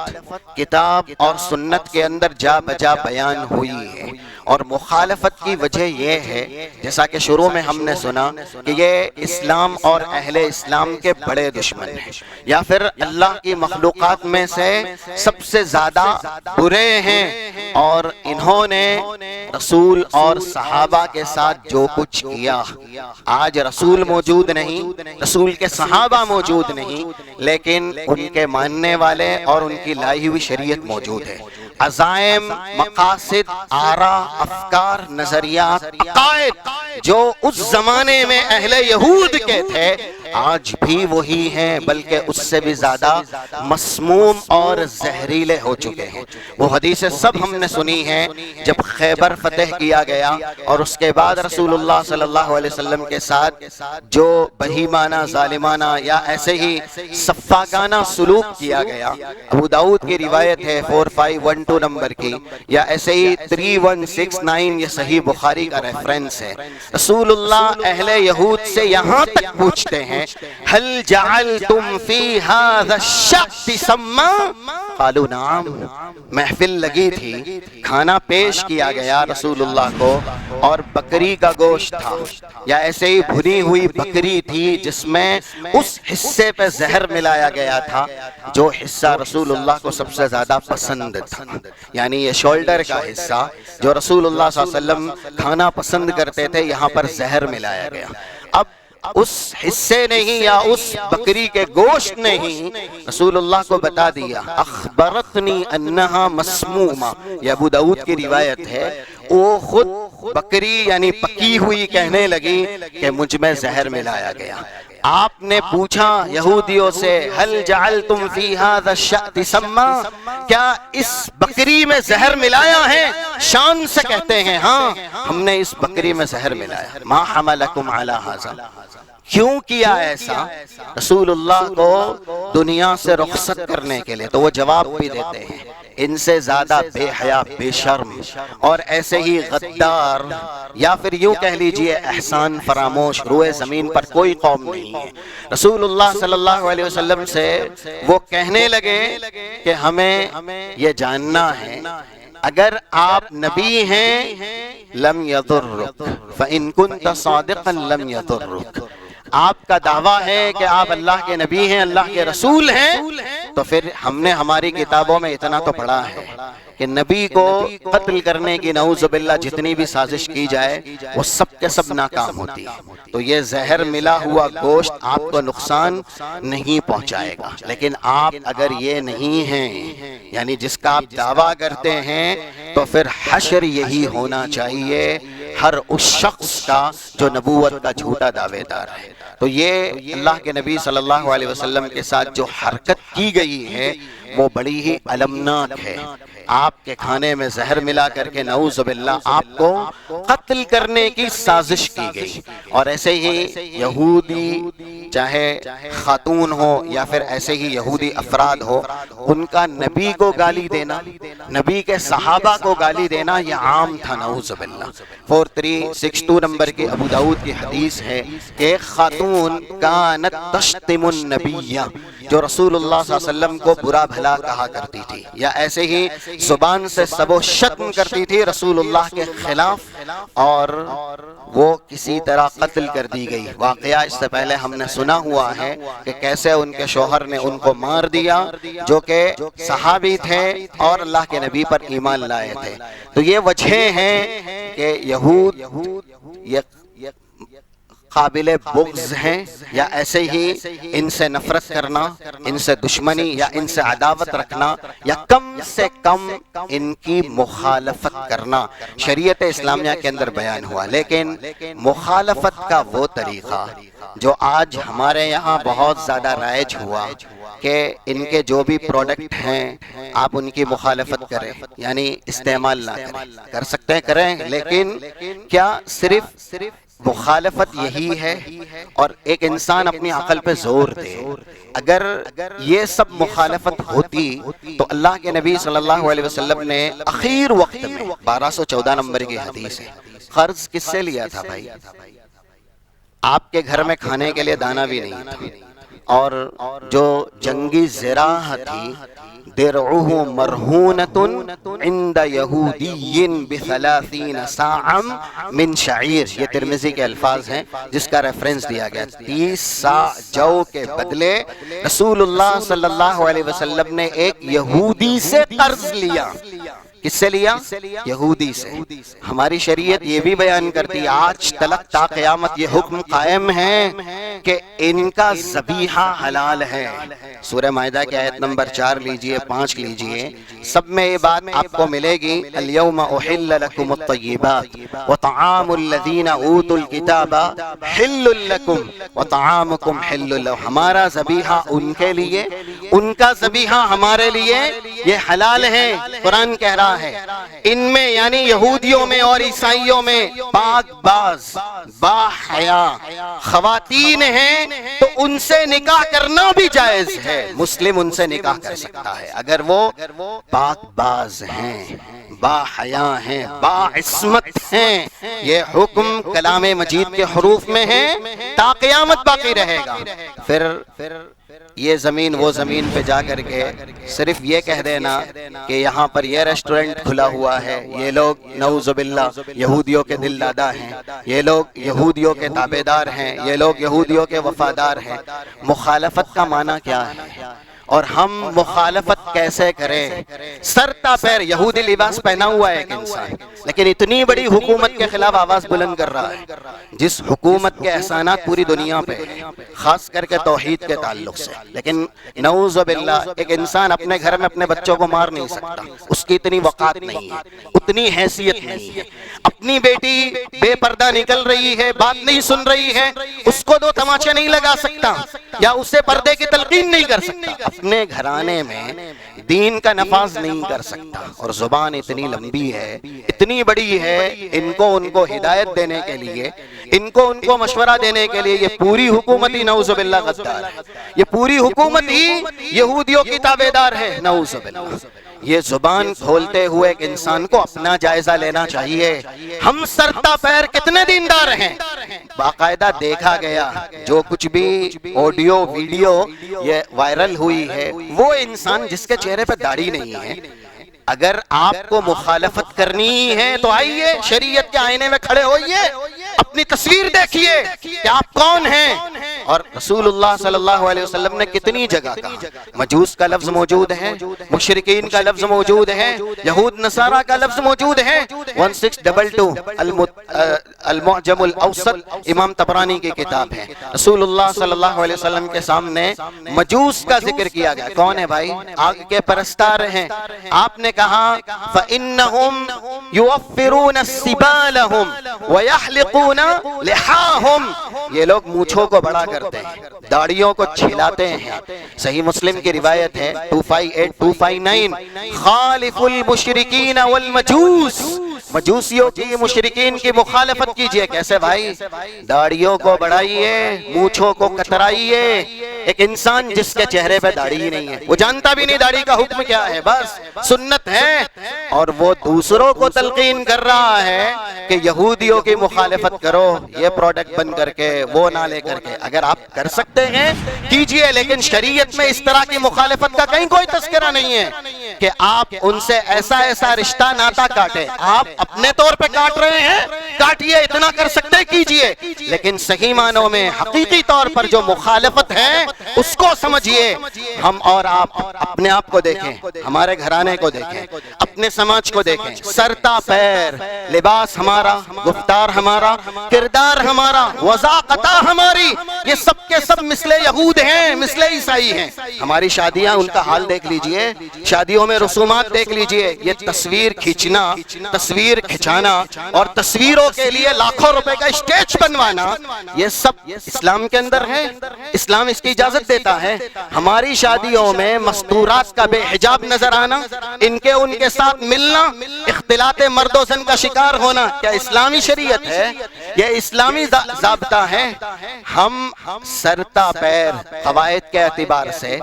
کتاب اور سنت کے اندر جا بجا بیان ہوئی ہے، اور مخالفت کی وجہ یہ ہے جیسا کہ شروع میں ہم نے سنا کہ یہ اسلام اور اہل اسلام کے بڑے دشمن ہیں، یا پھر اللہ کی مخلوقات میں سے سب سے زیادہ برے ہیں، اور انہوں نے رسول اور صحابہ کے ساتھ جو کچھ کیا، آج رسول موجود نہیں، رسول کے صحابہ موجود نہیں، لیکن ان کے ماننے والے اور ان کی لائی ہوئی شریعت موجود ہے۔ عزائم، مقاصد، آراء، افکار، نظریات، عقائد جو اس زمانے میں اہل یہود کے تھے آج بھی وہی ہیں، بلکہ اس سے بھی زیادہ مسموم اور زہریلے ہو چکے ہیں۔ وہ حدیثیں سب ہم نے سنی ہیں جب خیبر فتح کیا گیا اور اس کے بعد رسول اللہ صلی اللہ علیہ وسلم کے ساتھ جو بہیمانہ، ظالمانہ یا ایسے ہی سفاکانہ سلوک کیا گیا۔ ابو داؤد کی روایت ہے 4512 نمبر کی، یا ایسے ہی 3169، یہ صحیح بخاری کا ریفرنس ہے۔ رسول اللہ اہل یہود سے یہاں تک پوچھتے ہیں هل جعلتم في هذا الشعب سما؟ قالوا نعم۔ محفل لگی تھی، کھانا پیش کیا گیا رسول اللہ کو، اور بکری کا گوشت تھا، یا ایسے ہی بھنی ہوئی بکری تھی جس میں اس حصے پہ زہر ملایا گیا تھا جو حصہ رسول اللہ کو سب سے زیادہ پسند تھا، یعنی یہ شولڈر کا حصہ جو رسول اللہ صلی اللہ علیہ وسلم کھانا پسند کرتے تھے، یہاں پر زہر ملایا گیا۔ اب اس حصے نے ہی یا اس بکری کے گوشت نے ہی رسول اللہ کو بتا دیا، اخبرتنی انہا مسمومہ، یہ ابو داؤد کی روایت ہے، وہ خود بکری یعنی پکی ہوئی کہنے لگی کہ مجھ میں زہر ملایا گیا۔ آپ نے پوچھا یہودیوں سے هل جعلتم في هذا الشأت سما؟ کیا اس بکری میں زہر ملایا ہے؟ شان سے کہتے ہیں ہاں ہم نے اس بکری میں زہر ملایا۔ ما حملکم علی ھذا، کیوں کیا ایسا رسول اللہ کو دنیا سے رخصت کرنے کے لیے؟ تو وہ جواب بھی دیتے ہیں ان سے زیادہ بے حیا، بے شرم اور ایسے ہی غدار، یا پھر یوں کہہ لیجئے احسان فراموش روئے زمین پر کوئی قوم نہیں ہے۔ رسول اللہ صلی اللہ علیہ وسلم سے وہ کہنے لگے کہ ہمیں یہ جاننا ہے اگر آپ نبی ہیں لم یضرک فإن كنت صادقا لم یضرک، آپ کا دعویٰ ہے کہ آپ اللہ کے نبی ہیں، اللہ کے رسول ہیں، تو پھر ہم نے ہماری کتابوں میں اتنا تو پڑھا ہے کہ نبی کو قتل کرنے کی نعوذ باللہ جتنی بھی سازش کی جائے وہ سب کے سب ناکام ہوتی ہے۔ تو یہ زہر ملا ہوا گوشت آپ کو نقصان نہیں پہنچائے گا، لیکن آپ اگر یہ نہیں ہیں یعنی جس کا آپ دعویٰ کرتے ہیں تو پھر حشر یہی ہونا چاہیے ہر اس شخص کا جو نبوت کا جھوٹا دعوے دار ہے۔ تو یہ اللہ کے نبی صلی اللہ علیہ وسلم کے ساتھ جو حرکت کی گئی ہے وہ بڑی ہی المناک ہے۔ آپ کے کھانے میں زہر ملا کر کے نعوذ باللہ آپ کو قتل کرنے کی سازش کی گئی، اور ایسے ہی یہودی چاہے خاتون ہو یا پھر ایسے ہی یہودی افراد ہو، ان کا نبی کو گالی دینا، نبی کے صحابہ کو گالی دینا یہ عام تھا نعوذ باللہ۔ 4362 نمبر کی ابو داؤد کی حدیث ہے کہ ایک خاتون کانت تشتم النبی، جو رسول اللہ صلی اللہ علیہ وسلم کو برا بھلا کہا کرتی تھی، یا ایسے ہی زبان سے سب و شتم کرتی تھی رسول اللہ کے خلاف، اور وہ کسی طرح قتل کر دی گئی۔ واقعہ اس سے پہلے ہم نے سنا ہوا ہے کہ کیسے ان کے شوہر نے ان کو مار دیا جو کہ صحابی تھے اور اللہ کے نبی پر ایمان لائے تھے۔ تو یہ وجہ ہیں کہ یہود قابل بغض ہیں یا ایسے ہی ان سے نفرت کرنا، ان سے دشمنی یا ان سے عداوت رکھنا یا کم سے کم ان کی مخالفت کرنا شریعت اسلامیہ کے اندر بیان ہوا۔ لیکن مخالفت کا وہ طریقہ جو آج ہمارے یہاں بہت زیادہ رائج ہوا کہ ان کے جو بھی پروڈکٹ ہیں آپ ان کی مخالفت کریں، یعنی استعمال نہ کریں، کر سکتے ہیں کریں، لیکن کیا صرف مخالفت یہی ہے اور ایک انسان اپنی عقل پہ زور دے؟ اگر یہ سب مخالفت ہوتی تو اللہ کے نبی صلی اللہ علیہ وسلم نے اخیر وقت میں 1214 نمبر کی حدیث ہے، قرض کس سے لیا تھا بھائی؟ آپ کے گھر میں کھانے کے لیے دانہ بھی نہیں تھا، اور جو جنگی زراح تھی درعہ مرہونۃ عند یہودی ب30 صاعا من شعیر، یہ ترمذی کے الفاظ ہیں جس کا ریفرنس دیا گیا۔ 30 صاع جو کے بدلے رسول اللہ صلی اللہ علیہ وسلم نے ایک یہودی سے قرض لیا۔ کس سے لیا؟ یہودی سے۔ ہماری شریعت یہ بھی بیان کرتی آج تلک تا قیامت یہ حکم قائم ہے کہ ان کا ذبیحہ حلال ہے۔ سورہ مائدہ کی آیت نمبر 4 لیجئے، 5 لیجئے، سب میں یہ بات آپ کو ملے گی، اليوم احل لکم الطیبات وطعام الذین اوتوا الکتاب حل لکم وطعامکم حل لهم۔ ہمارا ذبیحہ ان کے لیے، ان کا ذبیحہ ہمارے لیے، یہ حلال ہے۔ قرآن کہہ رہا ہے ان میں یعنی یہودیوں میں اور عیسائیوں میں پاک باز با حیا خواتین ہیں تو ان سے نکاح کرنا بھی جائز ہے۔ مسلم ان سے نکاح کر سکتا ہے اگر وہ پاک باز ہیں، با حیا ہیں، با عصمت ہیں۔ یہ حکم کلام مجید کے حروف میں ہے، تا قیامت باقی رہے گا۔ پھر یہ زمین وہ زمین پہ جا کر کے صرف یہ کہہ دینا کہ یہاں پر یہ ریسٹورنٹ کھلا ہوا ہے، یہ لوگ نعوذ باللہ یہودیوں کے دل دادا ہیں، یہ لوگ یہودیوں کے تابعدار ہیں، یہ لوگ یہودیوں کے وفادار ہیں۔ مخالفت کا معنی کیا ہے اور ہم مخالفت کیسے کریں؟ سر تا پیر یہودی لباس پہنا ہوا ہے ایک انسان، لیکن اتنی بڑی حکومت کے خلاف آواز بلند کر رہا ہے جس حکومت کے احسانات پوری دنیا پہ ہیں، خاص کر کے توحید کے تعلق سے، لیکن نعوذ باللہ ایک انسان اپنے گھر میں اپنے بچوں کو مار نہیں سکتا، اس کی اتنی وقات نہیں ہے، اتنی حیثیت نہیں ہے۔ اپنی بیٹی بے پردہ نکل رہی ہے، بات نہیں سن رہی ہے، اس کو 2 تماچے نہیں لگا سکتا یا اسے پردے کی تلقین نہیں کر سکتا، اپنے گھرانے میں دین کا نفاذ نہیں کر سکتا۔ اور زبان اتنی لمبی ہے، اتنی بڑی ہے، ان کو ہدایت دینے کے لیے، ان کو مشورہ دینے کے لیے یہ پوری حکومت ہی نعوذ باللہ غدار ہے، یہ پوری حکومت ہی یہودیوں کی تابعدار ہے، نعوذ باللہ۔ یہ زبان کھولتے ہوئے ایک انسان کو اپنا جائزہ لینا چاہیے، ہم سرتا پیر کتنے دیندار ہیں؟ باقاعدہ دیکھا گیا جو کچھ بھی آڈیو ویڈیو یہ وائرل ہوئی ہے، وہ انسان جس کے چہرے پہ داڑھی نہیں ہے، اگر آپ کو مخالفت کرنی ہے تو آئیے شریعت کے آئینے میں کھڑے ہوئیے، اپنی تصویر دیکھیے کہ آپ کون ہیں۔ اور رسول اللہ صلی اللہ علیہ وسلم نے کتنی جگہ کہا، مجوس کا لفظ موجود ہے، مشرکین کا لفظ موجود ہے، یہود نصارہ کا لفظ موجود ہے۔ 1622 المعجم الاوسط امام طبرانی کی کتاب ہے، رسول اللہ صلی اللہ علیہ وسلم کے سامنے مجوس کا ذکر کیا گیا۔ کون ہے بھائی؟ آگ کے پرستار ہیں۔ آپ نے کہا فَإِنَّهُمْ يُوَفِّرُونَ السِّبَالَهُمْ وَيَحْلِقُونَ لِحَاهُمْ، یہ لوگ مونچھوں کو بڑا کرتے ہیں، داڑھیوں کو چھلاتے ہیں۔ صحیح مسلم کی روایت ہے 258-259 خالف المشرکین والمجوس، مجوسیوں کی مشرکین کی مخالفت کیجئے۔ کیسے بھائی؟ داڑھیوں کو بڑھائیے، مونچھوں کو کترائیے۔ ایک انسان جس کے چہرے پہ داڑھی ہی نہیں ہے، وہ جانتا بھی نہیں داڑھی کا حکم کیا ہے، بس سنت ہے، اور وہ دوسروں کو تلقین کر رہا ہے کہ یہودیوں کی مخالفت کرو، یہ پروڈکٹ بن کر کے وہ نہ لے کر کے۔ اگر آپ کر سکتے ہیں کیجئے، لیکن شریعت میں اس طرح کی مخالفت کا کہیں کوئی تذکرہ نہیں ہے کہ آپ ان سے ایسا رشتہ ناتا کاٹیں۔ آپ اپنے طور پہ کاٹ رہے ہیں، کاٹیے، اتنا کر سکتے کیجئے، لیکن صحیح معنوں میں حقیقی طور پر جو مخالفت ہے اس کو سمجھیے۔ ہم اور آپ اپنے آپ کو دیکھیں، ہمارے گھرانے کو دیکھیں، اپنے سماج کو دیکھیں، سرتا پیر لباس ہمارا، گفتار ہمارا، کردار ہمارا، وضاقتہ ہماری، یہ سب کے سب مثل یہود ہیں، مثل عیسائی ہیں۔ ہماری شادیاں، ان کا حال دیکھ لیجئے، شادیوں میں رسومات دیکھ لیجئے، یہ تصویر کھینچنا، تصویر کھچانا اور تصویروں کے لیے لاکھوں روپے کا اسٹیج بنوانا، یہ سب اسلام کے اندر ہے؟ اسلام اس کی اجازت دیتا ہے؟ ہماری شادیوں میں مستورات کا بے حجاب نظر آنا، ان کے ساتھ ملنا، اختلاط مرد و زن کا شکار ہونا، کیا اسلامی شریعت ہے؟ یہ اسلامی ضابطہ ہے؟ ہم سرتا پیر قواعد کے اعتبار سے،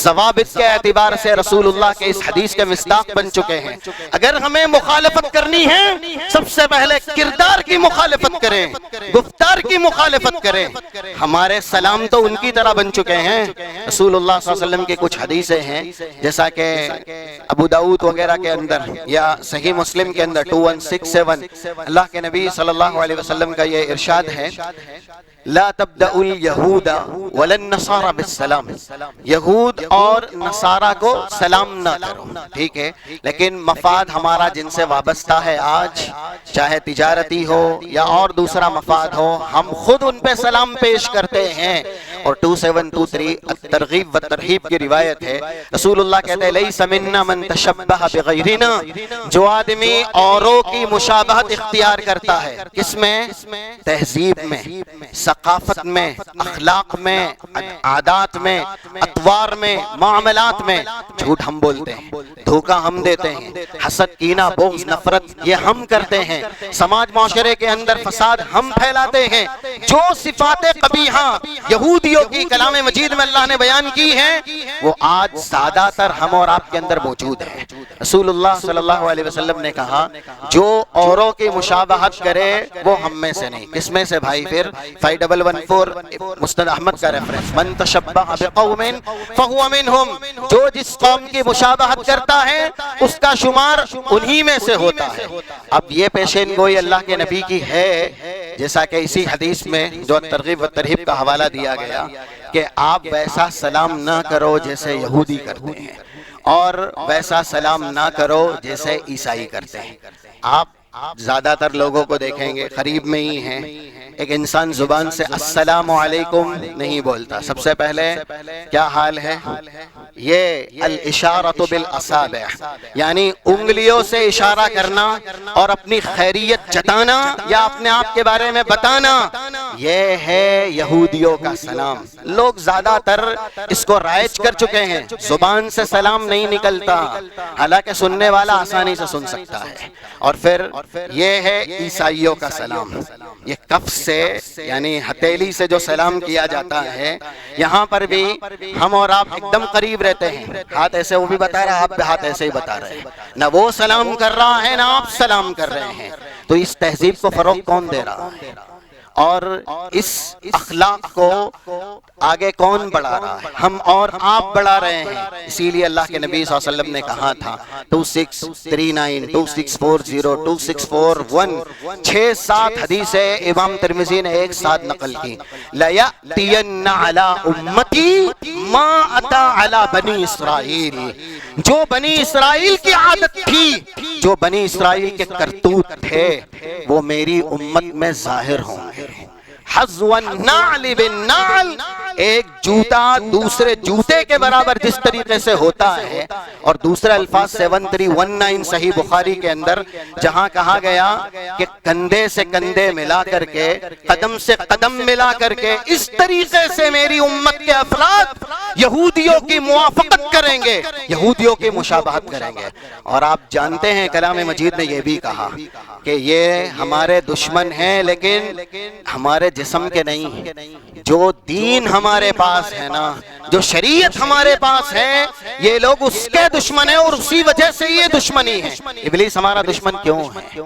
ضوابط کے اعتبار سے رسول اللہ کے اس حدیث کے مصداق بن چکے ہیں۔ اگر ہمیں مخالفت کرنی ہے، سب سے پہلے کردار کی مخالفت کریں، گفتار کی مخالفت کریں۔ ہمارے سلام تو ان کی طرح بن چکے ہیں۔ رسول اللہ صلی اللہ علیہ وسلم کی کچھ حدیثیں ہیں، جیسا کہ ابو داؤد وغیرہ کے اندر یا صحیح مسلم کے اندر 2167 اللہ کے نبی صلی اللہ علیہ وسلم کا یہ ارشاد ہے، لا تبدأ اليہود ولا النصارى بالسلام، یہود اور نصارہ کو سلام نہ کرو، ٹھیک ہے؟ لیکن مفاد ہمارا جن سے وابستہ ہے آج، چاہے تجارتی ہو یا اور دوسرا مفاد ہو، ہم خود ان پہ سلام پیش کرتے ہیں۔ اور 2723 الترغیب و ترہیب کی روایت ہے، رسول اللہ کہتے ہیں لیس منا من تشبہ بغیرنا، جو آدمی اوروں کی مشابہت اختیار کرتا ہے، کس میں؟ تہذیب میں، ثقافت میں، اخلاق میں، عادات میں، اطوار میں، معاملات میں۔ جھوٹ ہم بولتے ہیں، دھوکہ ہم دیتے ہیں، حسد، کینہ، بغض، نفرت یہ ہم کرتے ہیں، سماج معاشرے کے اندر فساد ہم پھیلاتے ہیں۔ جو صفات قبیحہ یہودیوں کی کلام مجید میں اللہ نے بیان کی ہیں، وہ آج زیادہ تر ہم اور آپ کے اندر موجود ہیں۔ رسول اللہ صلی اللہ علیہ وسلم نے کہا جو اوروں کی مشابہت کرے وہ ہم میں سے نہیں۔ کس میں سے بھائی؟ پھر 5114 مسند احمد کا ریفرنس، من تشبہ بقوم فہو منہم، جو جس قوم کی مشابہت کرتا ہے اس کا شمار انہی میں سے ہوتا ہے۔ اب یہ پیشین گوئی اللہ کے نبی کی ہے، جیسا کہ اسی حدیث میں جو ترغیب و ترہیب کا حوالہ دیا گیا کہ آپ ویسا سلام نہ کرو جیسے یہودی کرتے ہیں، اور ویسا سلام نہ کرو جیسے عیسائی کرتے ہیں۔ آپ زیادہ تر لوگوں کو دیکھیں گے قریب میں ہی ہیں، ایک انسان زبان سے السلام علیکم نہیں بولتا، سب سے پہلے کیا حال ہے؟ یہ الاشارۃ بالاصابع، یعنی انگلیوں سے اشارہ کرنا اور اپنی خیریت جتانا یا اپنے آپ کے بارے میں بتانا، یہ ہے یہودیوں کا سلام۔ لوگ زیادہ تر اس کو رائج کر چکے ہیں، زبان سے سلام نہیں نکلتا، حالانکہ سننے والا آسانی سے سن سکتا ہے۔ اور پھر یہ ہے عیسائیوں کا سلام، یہ کف سے یعنی ہتھیلی سے جو سلام کیا جاتا ہے، یہاں پر بھی ہم اور آپ ایک دم قریب رہتے ہیں، ہاتھ ایسے وہ بھی بتا رہا ہے، آپ بھی ہاتھ ایسے ہی بتا رہے ہیں، نہ وہ سلام کر رہا ہے نہ آپ سلام کر رہے ہیں۔ تو اس تہذیب کو فروغ کون دے رہا ہے؟ اور اس اخلاق کو آگے کون بڑھا رہا ہے؟ ہم اور آپ بڑھا رہے ہیں۔ اسی لیے اللہ کے نبی صلی اللہ علیہ وسلم نے کہا تھا 2639 2640 2641 6-7 حدیثیں امام ترمذی نے ایک ساتھ نقل کی، لَيَأْتِيَنَّ عَلَىٰ أُمَّتِي مَا أَتَىٰ عَلَىٰ بَنِي إِسْرَائِيلِ، جو بنی اسرائیل کی عادت تھی، جو بنی اسرائیل کے کرتوت تھے، وہ میری امت میں ظاہر ہوں گے۔ حَذْوَ النَّعْلِ بِالنَّعْلِ، ایک جوتا دوسرے جوتے کے برابر جس طریقے سے ہوتا ہے، اور دوسرے الفاظ 7319 صحیح بخاری کے اندر جہاں کہا گیا کہ کندھے سے کندھے ملا کر کے، قدم سے قدم ملا کر کے، اس طریقے سے میری امت کے افراد یہودیوں کی موافقت کریں گے، یہودیوں کی مشابہت کریں گے۔ اور آپ جانتے ہیں کلام مجید نے یہ بھی کہا کہ یہ ہمارے دشمن ہیں لیکن ہمارے جسم کے نہیں، جو دین ہمارے پاس ہے نا، جو شریعت ہمارے پاس ہے، یہ لوگ اس کے دشمن ہیں اور اسی وجہ سے یہ دشمنی ہے۔ ابلیس ہمارا دشمن کیوں ہے؟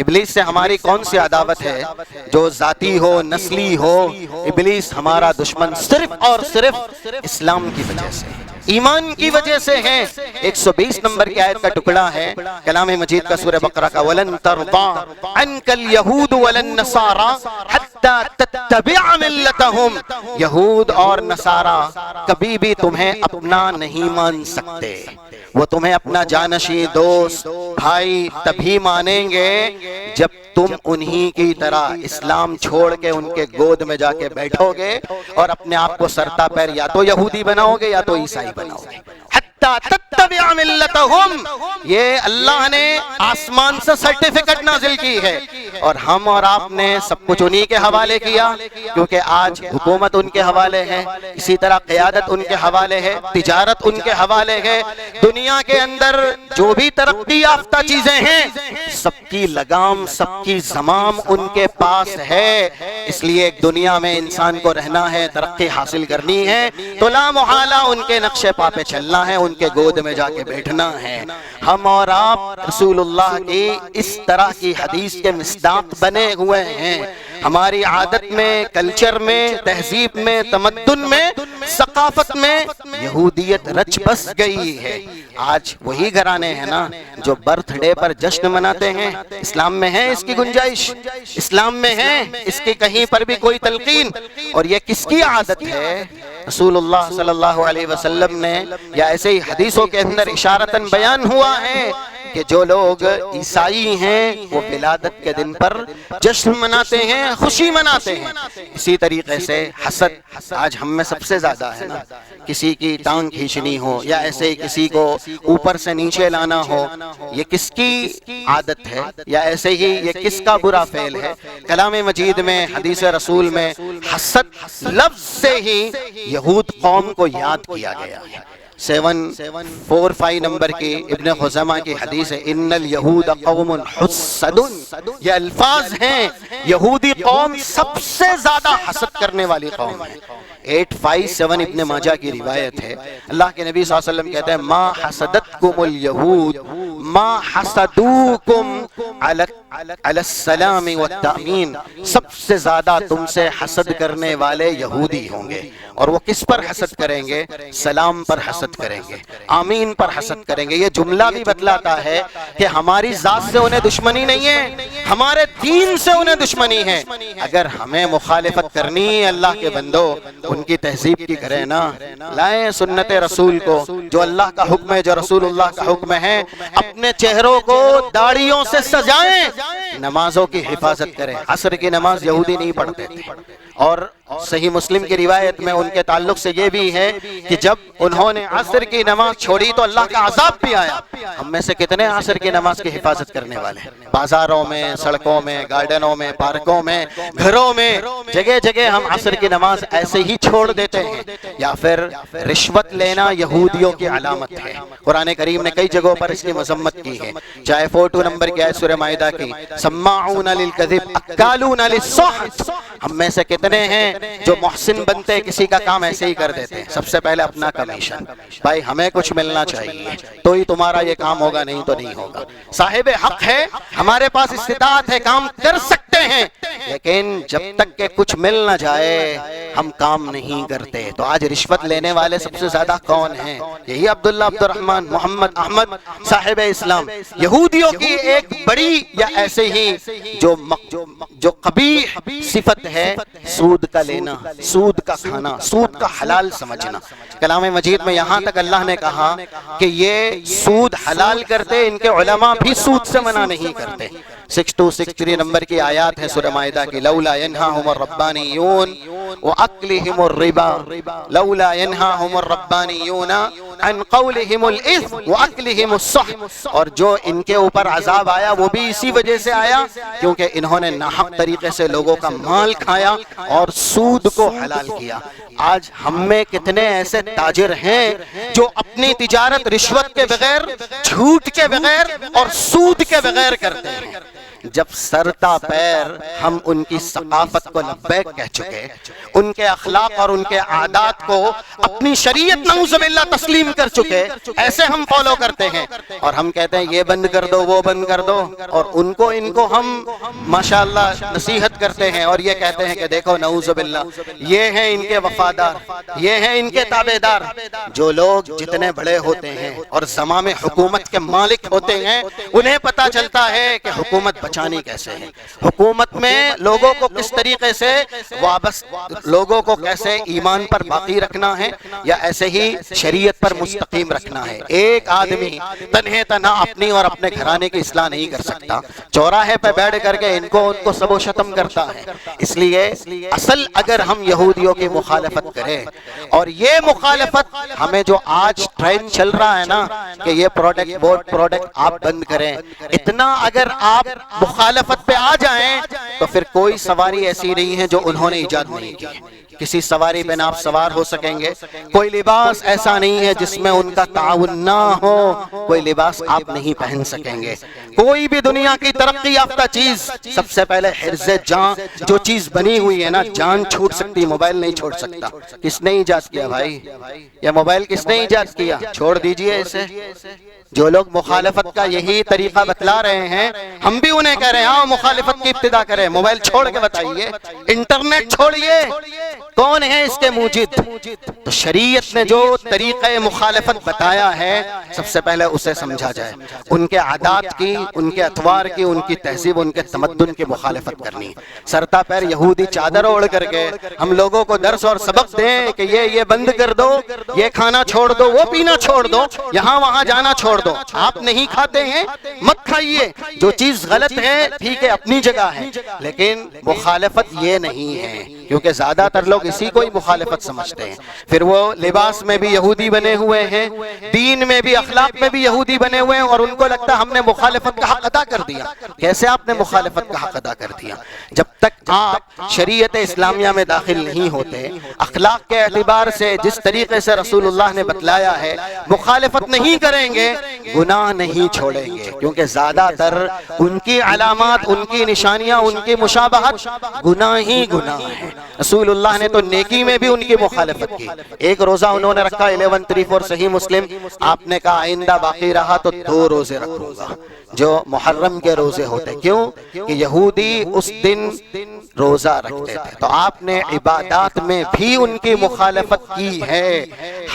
ابلیس سے ہماری کون سی عداوت ہے جو ذاتی ہو، نسلی ہو؟ ابلیس ہمارا دشمن صرف اور صرف اسلام کی وجہ سے۔ ایمان کی وجہ سے ہیں۔ 120 نمبر کی آیت کا ٹکڑا ہے کلام مجید کا سورہ بقرہ کا، وَلَن تَرْضَىٰ عَنْكَ الْيَهُودُ وَلَا النَّصَارَىٰ حَتَّىٰ تَتَّبِعَ مِلَّتَهُمْ۔ یہود اور نصارہ کبھی بھی تمہیں اپنا نہیں مان سکتے، وہ تمہیں اپنا جانشین، دوست، بھائی تبھی مانیں گے جب تم انہی کی طرح اسلام چھوڑ کے ان کے گود میں جا کے بیٹھو گے اور اپنے آپ کو سرتا پیر یا تو یہودی بناؤ گے یا تو عیسائی بناؤ گے۔ تتبع ملتہم، یہ اللہ نے آسمان سے سرٹیفکیٹ نازل کی ہے اور ہم اور آپ نے سب کچھ انہی کے حوالے کیا، کیونکہ آج حکومت ان کے حوالے ہے، اسی طرح قیادت ان کے حوالے ہے، تجارت ان کے حوالے ہے، دنیا کے اندر جو بھی ترقی یافتہ چیزیں ہیں سب کی لگام، سب کی زمام ان کے پاس ہے۔ اس لیے ایک دنیا میں انسان کو رہنا ہے، ترقی حاصل کرنی ہے تو لا محالہ ان کے نقش پا پہ چلنا ہے، ان کے گود میں جا کے بیٹھنا ہے۔ ہم اور آپ رسول اللہ کی اس طرح کی حدیث کے مصداق بنے ہوئے ہیں۔ ہماری عادت میں، کلچر میں، تہذیب میں، تمدن میں، ثقافت میں یہودیت رچ بس گئی ہے۔ آج وہی گھرانے ہیں نا جو برتھ ڈے پر جشن مناتے ہیں، اسلام میں ہے اس کی گنجائش؟ اسلام میں ہے اس کی کہیں پر بھی کوئی تلقین؟ اور یہ کس کی عادت ہے؟ رسول اللہ صلی اللہ علیہ وسلم نے یا ایسے ہی حدیثوں کے اندر اشارتاً بیان ہوا ہے کہ جو لوگ عیسائی ہیں وہ ولادت کے دن پر جشن مناتے ہیں، خوشی مناتے ہیں۔ اسی طریقے سے حسد آج ہم میں سب سے زیادہ ہے نا، کسی کی ٹانگ کھینچنی ہو یا ایسے ہی کسی کو اوپر سے نیچے لانا ہو، یہ کس کی عادت ہے یا ایسے ہی یہ کس کا برا فعل ہے؟ کلام مجید میں، حدیث رسول میں حسد لفظ سے ہی یہود قوم کو یاد کیا گیا ہے۔ 745 نمبر کی ابن خزیمہ کی حدیث ہے، ان الیہود قوم حسد، یہ الفاظ ہیں، یہودی قوم سب سے زیادہ حسد کرنے والی قوم ہے۔ 857 ابن ماجہ کی روایت ہے، اللہ کے نبی صلی اللہ علیہ وسلم کہتے ہیں، ما حسدتکم الیہود ما حسدوکم علی السلام والتأمین، سب سے زیادہ تم سے حسد کرنے والے یہودی ہوں گے، اور وہ کس پر حسد کریں گے؟ سلام پر حسد کریں گے، آمین پر حسد کریں گے۔ یہ جملہ بھی بتلاتا ہے کہ ہماری ذات سے انہیں دشمنی نہیں ہے، ہمارے دین سے انہیں دشمنی ہے۔ اگر ہمیں مخالفت کرنی ہے اللہ کے بندو، ان کی تہذیب کی کریں نا، لائیں سنت رسول کو، جو اللہ کا حکم ہے، جو رسول اللہ کا حکم ہے، اپنے چہروں کو داڑھیوں سے سجائیں، نمازوں کی حفاظت کریں۔ عصر کی نماز یہودی نہیں پڑھتے تھے، اور صحیح مسلم کی روایت میں ان کے تعلق سے یہ بھی ہے کہ جب انہوں نے عصر کی نماز چھوڑی تو اللہ کا عذاب بھی آیا۔ ہم میں سے کتنے عصر کی نماز کی حفاظت کرنے والے ہیں؟ بازاروں میں، سڑکوں میں، گارڈنوں میں، پارکوں میں، گھروں میں، جگہ جگہ ہم عصر کی نماز ایسے ہی چھوڑ دیتے ہیں۔ یا پھر رشوت لینا یہودیوں کی علامت ہے، قرآن کریم نے کئی جگہوں پر اس کی مذمت کی ہے، چاہے 42 نمبر کی آیت سورہ مائدہ کی، سماعون للکذب اکالون للسحت۔ ہم میں سے کتنے ہیں جو محسن بنتے کسی کا کام ایسے ہی کر دیتے ہیں؟ سب سے پہلے اپنا کمیشن، بھائی ہمیں کچھ ملنا چاہیے تو ہی تمہارا یہ کام ہوگا، نہیں تو نہیں ہوگا۔ صاحب حق ہے، ہمارے پاس استطاعت ہے، کام کر سکتے ہیں، لیکن جب تک کہ کچھ مل نہ جائے ہم کام نہیں کرتے۔ تو آج رشوت لینے والے سب سے زیادہ کون ہیں؟ یہی عبداللہ عبد الرحمن محمد احمد صاحب اسلام۔ یہودیوں کی ایک بڑی یا ایسے ہی جو قبیح صفت ہے سود کا لینا، سود کا کھانا، سود کا حلال سمجھنا۔ کلام مجید میں یہاں تک اللہ نے کہا کہ یہ سود حلال کرتے، ان کے علماء بھی سود سے منع نہیں کرتے۔ 6263 نمبر کی آیات ہے سورہ مائدہ کی، لولا ینہاہم الربانیون وَأَكْلِهِمُ الرِّبَا لولا ینہاہم الربانیون عن قولہم الاثم وَأَكْلِهِمُ السحت۔ اور جو ان کے اوپر عذاب آیا وہ بھی اسی وجہ سے آیا کیونکہ انہوں نے ناحق طریقے سے لوگوں کا مال کھایا اور سود کو حلال کیا۔ آج ہم میں کتنے ایسے تاجر ہیں جو اپنی تجارت رشوت کے بغیر، جھوٹ کے بغیر اور سود کے بغیر کرتے ہیں۔ جب سرتا پیر ہم ان کی ثقافت کو لبیک کہہ چکے، ان کے اخلاق اور ان کے عادات کو اپنی شریعت نعوذ باللہ تسلیم کر چکے، ایسے ہم فالو کرتے ہیں اور ہم کہتے ہیں یہ بند کر دو وہ بند کر دو، اور ان کو ہم ماشاءاللہ نصیحت کرتے ہیں اور یہ کہتے ہیں کہ دیکھو نعوذ باللہ یہ ہیں ان کے وفادار، یہ ہیں ان کے تابعدار۔ جو لوگ جتنے بڑے ہوتے ہیں اور زمام حکومت کے مالک ہوتے ہیں انہیں پتا چلتا ہے کہ حکومت بچانی کیسے ہے، حکومت میں لوگوں کو کس طریقے سے لوگوں کو کیسے ایمان پر باقی رکھنا ہے یا ایسے ہی شریعت پر مستقیم رکھنا ہے۔ ایک آدمی تنہا اپنی اور اپنے گھرانے کی اصلاح نہیں کر سکتا، چوراہے پہ بیٹھ کر کے ان کو سب و شتم کرتا ہے۔ اس لیے اصل اگر ہم یہودیوں کی مخالفت کریں، اور یہ مخالفت ہمیں جو آج ٹرینڈ چل رہا ہے نا کہ یہ پروڈکٹ وہ پروڈکٹ آپ بند کریں، اتنا اگر آپ مخالفت پہ آ جائیں تو پھر کوئی سواری ایسی نہیں ہے جو انہوں نے ایجاد نہیں کی۔ کسی سواری پہ نہ آپ سوار ہو سکیں گے، کوئی لباس ایسا نہیں ہے جس میں ان کا تعاون نہ ہو، کوئی لباس آپ نہیں پہن سکیں گے۔ کوئی بھی دنیا کی ترقی یافتہ چیز سب سے پہلے حرز جان، جو چیز بنی ہوئی ہے نا جان چھوٹ سکتی، موبائل نہیں چھوڑ سکتا۔ کس نے ایجاد کیا بھائی؟ یہ موبائل کس نے ایجاد کیا؟ چھوڑ دیجئے اسے۔ جو لوگ مخالفت کا یہی طریقہ بتلا رہے ہیں ہم بھی انہیں کہہ رہے ہیں ہاں مخالفت کی ابتدا کریں، موبائل چھوڑ کے بتائیے، انٹرنیٹ چھوڑیے، کون ہے اس کے موجد؟ تو شریعت نے جو طریقہ مخالفت بتایا ہے سب سے پہلے اسے سمجھا جائے، ان کے عادات کی، ان کے اطوار کی، ان کی تہذیب، ان کے تمدن کی مخالفت کرنی۔ سرتا پیر یہودی چادر اوڑھ کر کے ہم لوگوں کو درس اور سبق دیں کہ یہ بند کر دو، یہ کھانا چھوڑ دو، وہ پینا چھوڑ دو، یہاں وہاں جانا چھوڑ دو۔ آپ نہیں کھاتے ہیں مت کھائیے، جو چیز غلط ہے ٹھیک ہے اپنی جگہ ہے، لیکن مخالفت یہ نہیں ہے، کیونکہ زیادہ تر لوگ اسی کو ہی مخالفت سمجھتے ہیں۔ پھر وہ لباس میں بھی یہودی بنے ہوئے ہیں، دین میں بھی، اخلاق میں بھی یہودی بنے ہوئے ہیں، اور ان کو لگتا ہے ہم نے مخالفت کا حق ادا کر دیا۔ کیسے آپ نے مخالفت کا حق ادا کر دیا؟ جب تک آپ شریعت اسلامیہ میں داخل نہیں ہوتے، اخلاق کے اعتبار سے جس طریقے سے رسول اللہ نے بتلایا ہے مخالفت نہیں کریں گے، گناہ نہیں چھوڑیں گے، کیونکہ زیادہ تر ان کی علامات، ان کی نشانیاں، ان کی مشابہت گناہ ہی گناہ ہے۔ رسول اللہ نے تو نیکی میں بھی ان کی مخالفت کی۔ ایک روزہ انہوں نے رکھا 1134 صحیح مسلم، آپ نے کہا آئندہ باقی رہا تو 2 روزے رکھوں گا جو محرم کے روزے ہوتے، کیوں کہ یہودی اس دن روزہ رکھتے تھے۔ تو آپ نے عبادات میں بھی ان کی مخالفت کی ہے،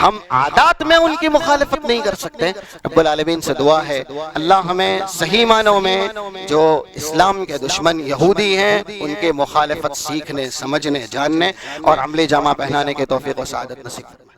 ہم عادات میں ان کی مخالفت نہیں کر سکتے۔ رب العالمین سے دعا ہے اللہ ہمیں صحیح معنوں میں جو اسلام کے دشمن یہودی ہیں ان کے مخالفت سیکھنے، سمجھنے، جاننے اور عملی جامہ پہنانے کے توفیق و سعادت نصیب فرمائے۔